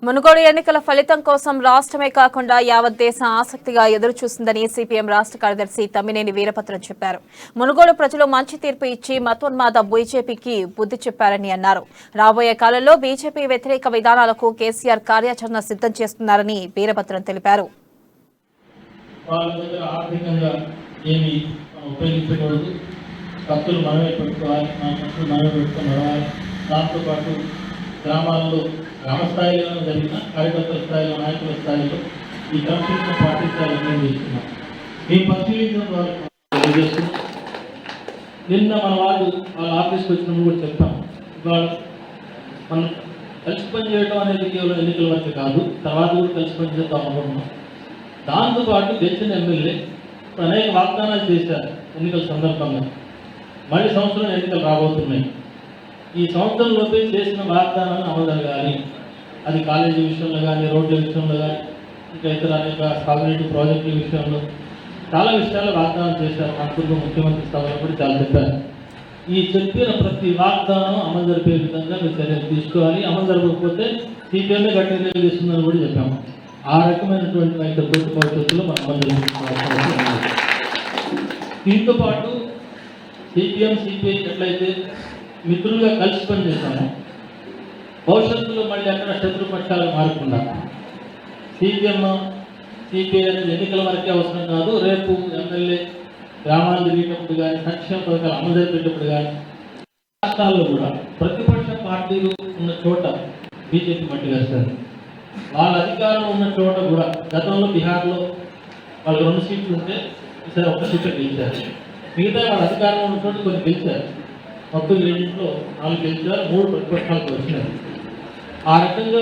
మునుగోడు ఎన్నికల ఫలితం కోసం రాష్ట్రమే కాకుండా యావత్ దేశం ఆసక్తిగా ఎదురుచూస్తుందని సిపిఎం రాష్ట్ర కార్యదర్శి తమ్మినేని వీరభద్రం చెప్పారు. మునుగోడు ప్రజలు మంచి తీర్పు ఇచ్చి మతోన్మాద బీజేపీకి బుద్ధి చెప్పారని అన్నారు. రాబోయే కాలంలో బీజేపీ వ్యతిరేక విధానాలకు కేసీఆర్ కార్యాచరణ సిద్ధం చేస్తున్నారని వీరభద్రం తెలిపారు. గ్రామాల్లో గ్రామ స్థాయిలో జరిగిన కార్యకర్తల స్థాయిలో నాయకుల స్థాయిలో ఈ క్రమశిక్షణ పాటించాలని మేము చేస్తున్నాం. మేము పరిశీలించిన వాళ్ళు నిన్న మన వాళ్ళ ఆఫీస్కి వచ్చినప్పుడు కూడా చెప్పాం. ఇవాళ మనం కలిసి పని చేయడం అనేది కేవలం ఎన్నికల వరకు కాదు, తర్వాత కూడా కలిసి పని చేద్దాం అనుకుంటున్నాం. దాంతోపాటు గెలిచిన ఎమ్మెల్యే అనేక వాగ్దానాలు చేశారు ఎన్నికల సందర్భంగా. మళ్ళీ సంవత్సరం ఎన్నికలు రాబోతున్నాయి. ఈ సంవత్సరంలోపే చేసిన వాగ్దానాలను అమలు జరగాలి. అది కాలేజీ విషయంలో కానీ, రోడ్ల విషయంలో కానీ, ఇంకా ఇతర అనేక సాగునీటి ప్రాజెక్టుల విషయంలో చాలా విషయాలు వాగ్దానం చేశారు. నాగపూర్లో ముఖ్యమంత్రి స్థాయిలో కూడా చాలా చెప్పారు. ఈ చెప్పిన ప్రతి వాగ్దానం అమలు జరిపే విధంగా మీరు చర్యలు తీసుకోవాలి. అమలు జరగకపోతే సిపిఎంఏ గట్టి నిర్ణయం తీసుకుందని కూడా చెప్పాము. ఆ రకమైనటువంటి వైఖరి భవిష్యత్తులో మనం అమలు జరుగుతున్న దీంతో పాటు సిపిఎం సిపిఐ ఎట్లయితే మిత్రులుగా కలిసి పనిచేస్తాము, భవిష్యత్తులో మళ్ళీ అక్కడ శత్రుపక్షాలు మారకుండా సిపిఎం సిపిఐ అనేది ఎన్నికల వరకే అవసరం కాదు. రేపు ఎమ్మెల్యే గ్రామాలు తిరిగేటప్పుడు కానీ, సంక్షేమ పథకాలు అమలు జరిపేటప్పుడు కానీ, రాష్ట్రాల్లో కూడా ప్రతిపక్ష పార్టీలు ఉన్న చోట బీజేపీ మట్టి వేస్తారు. వాళ్ళ అధికారంలో ఉన్న చోట కూడా గతంలో బీహార్లో వాళ్ళు 2 సీట్లు ఉంటే ఈసారి 1 సీట్లు గెలిచారు. మిగతా వాళ్ళ అధికారంలో ఉన్న చోట కొన్ని గెలిచారు. మొత్తం 2 4 గెలిచారు, 3 ప్రతిపక్షాలకు వచ్చినారు. ఆ రకంగా